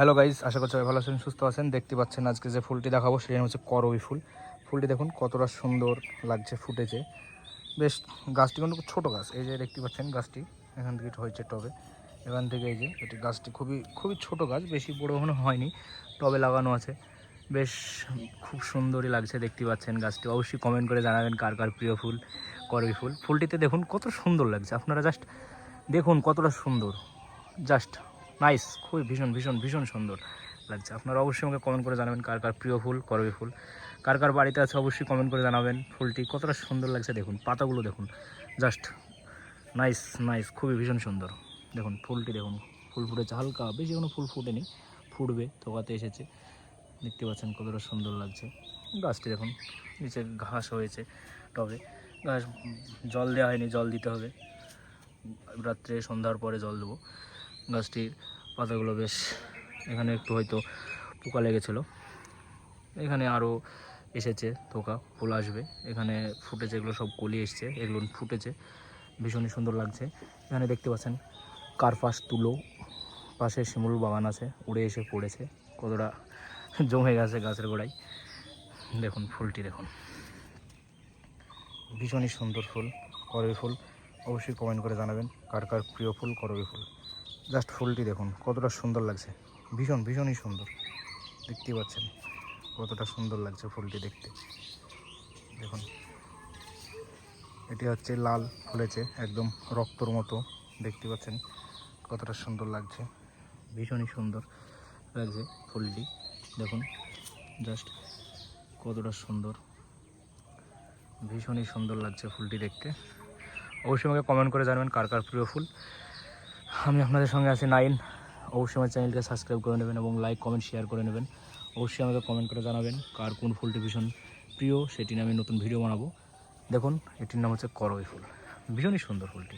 Hello guys, আশা করছি সবাই ভালো আছেন, সুস্থ আছেন। দেখতে পাচ্ছেন আজকে যে ফুলটি দেখাবো সেটা হচ্ছে করবী ফুল। ফুলটি দেখুন কতটা সুন্দর লাগছে, ফুটেছে বেশ। গাছটি কিন্তু ছোটো গাছ, এই যে দেখতে পাচ্ছেন গাছটি এখান থেকে হয়েছে টবে, এখান থেকে এই যে এটি গাছটি খুবই খুবই ছোটো গাছ, বেশি বড়ো এখনো হয়নি, টবে লাগানো আছে। বেশ খুব সুন্দরই লাগছে দেখতে পাচ্ছেন গাছটি। অবশ্যই কমেন্ট করে জানাবেন কার কার প্রিয় ফুল করবী ফুল। ফুলটিতে দেখুন কত সুন্দর লাগছে, আপনারা জাস্ট দেখুন কতটা সুন্দর, জাস্ট নাইস, খুবই ভীষণ ভীষণ ভীষণ সুন্দর লাগছে। আপনারা অবশ্যই আমাকে কমেন্ট করে জানাবেন কার কার প্রিয় ফুল করবী ফুল, কার কার বাড়িতে আছে অবশ্যই কমেন্ট করে জানাবেন। ফুলটি কতটা সুন্দর লাগছে দেখুন, পাতাগুলো দেখুন, জাস্ট নাইস নাইস, খুবই ভীষণ সুন্দর। দেখুন ফুলটি দেখুন, ফুল ফুটেছে হালকা, বেশি কোনো ফুল ফুটেনি, ফুটবে, থোকাতে এসেছে। দেখতে পাচ্ছেন কতটা সুন্দর লাগছে গাছটি। দেখুন নিচে ঘাস হয়েছে টবে, ঘাস জল দেওয়া হয়নি, জল দিতে হবে রাত্রে, সন্ধ্যার পরে জল দেবো। গাছটির পাতাগুলো বেশ, এখানে একটু হয়তো পোকা লেগেছিলো, এখানে আরও এসেছে থোকা, ফুল আসবে। এখানে ফুটেছে, এগুলো সব কলি এসছে, এগুলো ফুটেছে, ভীষণই সুন্দর লাগছে। এখানে দেখতে পাচ্ছেন কার্পাস তুলো, পাশে শিমুল বাগান আছে, উড়ে এসে পড়েছে, কতটা জমে গেছে গাছের গোড়ায়। দেখুন ফুলটি দেখুন, ভীষণই সুন্দর ফুল করবী ফুল। অবশ্যই কমেন্ট করে জানাবেন কার কার প্রিয় ফুল করবী ফুল। জাস্ট ফুলটি দেখুন কতটা সুন্দর লাগছে, ভীষণ ভীষণই সুন্দর। দেখতেই পাচ্ছেন কতটা সুন্দর লাগছে ফুলটি দেখতে। দেখুন এটি হচ্ছে লাল, ফুলেছে একদম রক্তর মতো, দেখতে পাচ্ছেন কতটা সুন্দর লাগছে, ভীষণই সুন্দর লাগছে ফুলটি। দেখুন জাস্ট কতটা সুন্দর, ভীষণই সুন্দর লাগছে ফুলটি দেখতে। অবশ্যই আমাকে কমেন্ট করে জানাবেন কার কার প্রিয় ফুল। আমি আপনাদের সঙ্গে আছি নাইন। অবশ্যই আমার চ্যানেলকে সাবস্ক্রাইব করে নেবেন এবং লাইক কমেন্ট শেয়ার করে নেবেন। অবশ্যই আমাকে কমেন্ট করে জানাবেন কার কোন ফুলটি ভীষণ প্রিয়, সেটি নিয়ে আমি নতুন ভিডিও বানাবো। দেখুন এটির নাম হচ্ছে করবী ফুল, ভীষণই সুন্দর ফুলটি।